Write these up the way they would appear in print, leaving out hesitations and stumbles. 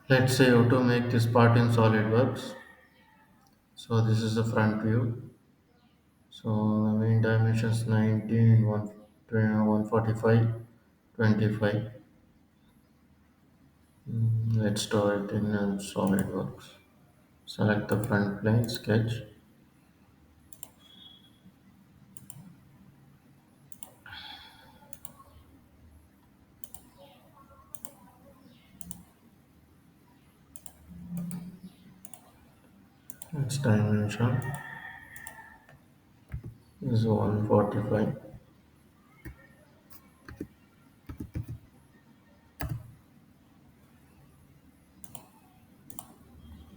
Let's say how to make this part in SolidWorks. So this is the front view. So the main dimensions 19, 145, 25. Let's do it in SolidWorks. Select the front plane, sketch. Its dimension is 145,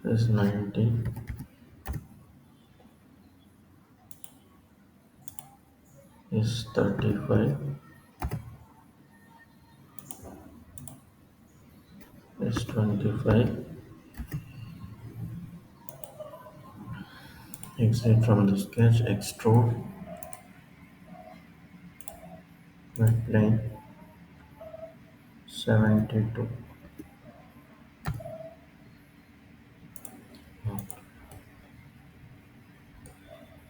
is 90, is 35, is 25. Exit from the sketch, extrude, wet plane, 72.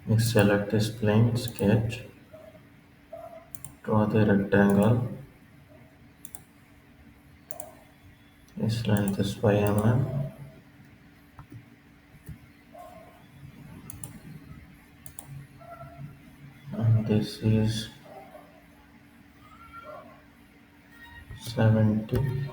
Next select this plane, sketch, draw the rectangle, its length is 5 mm, and this is 70.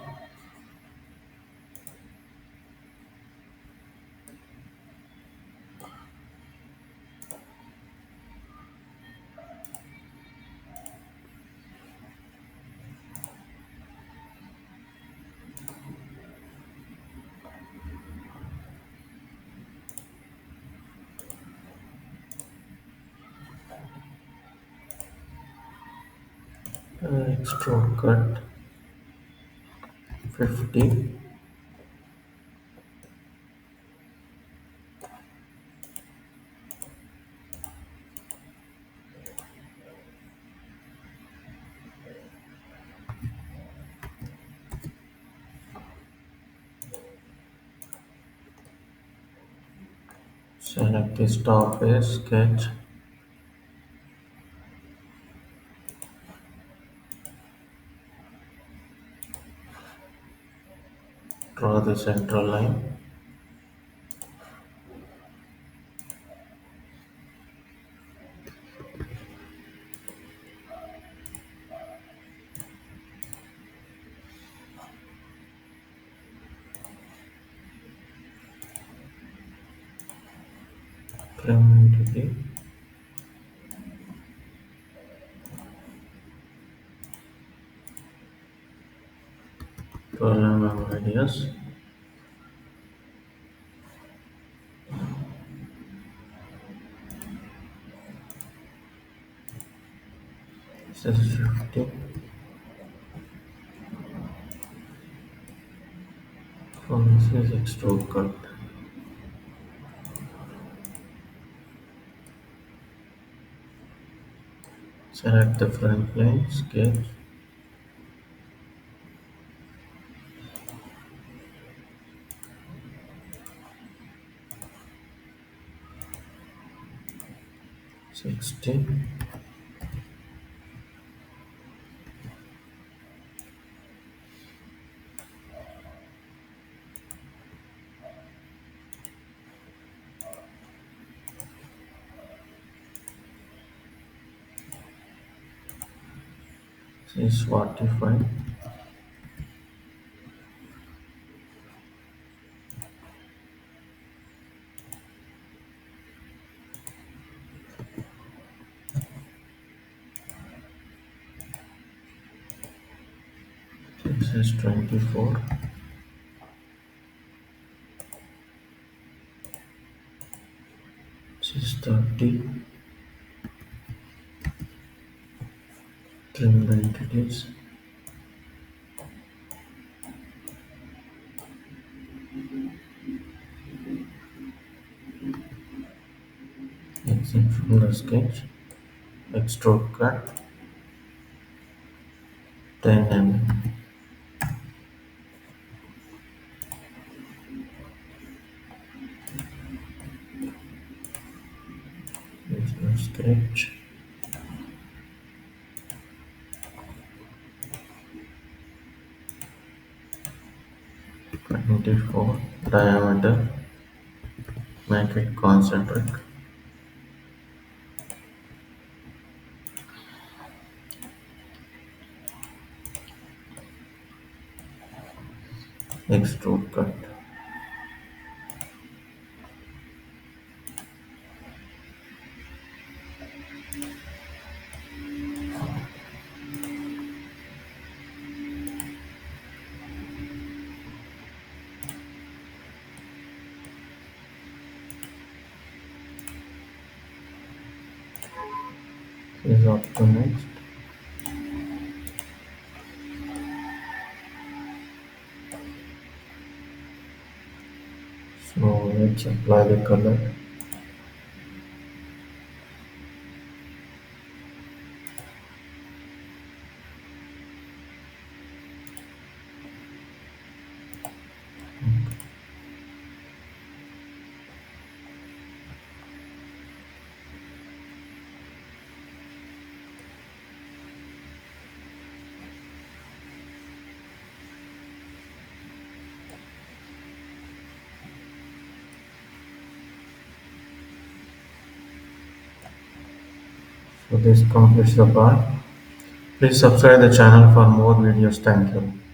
Extrude cut 50. Select this top face, sketch, draw the central line, trim entity, 12 mm radius, this is 50. So this is extrude cut. Select the front plane, sketch, 60. This is 45. This is 24. This is 30. Trim entities. Exit from the sketch. Extrude cut 10 mm. Sketch 24 diameter, make it concentric. Extrude cut. Is up to next. So let's apply the color. So this completes the part. Please subscribe the channel for more videos. Thank you.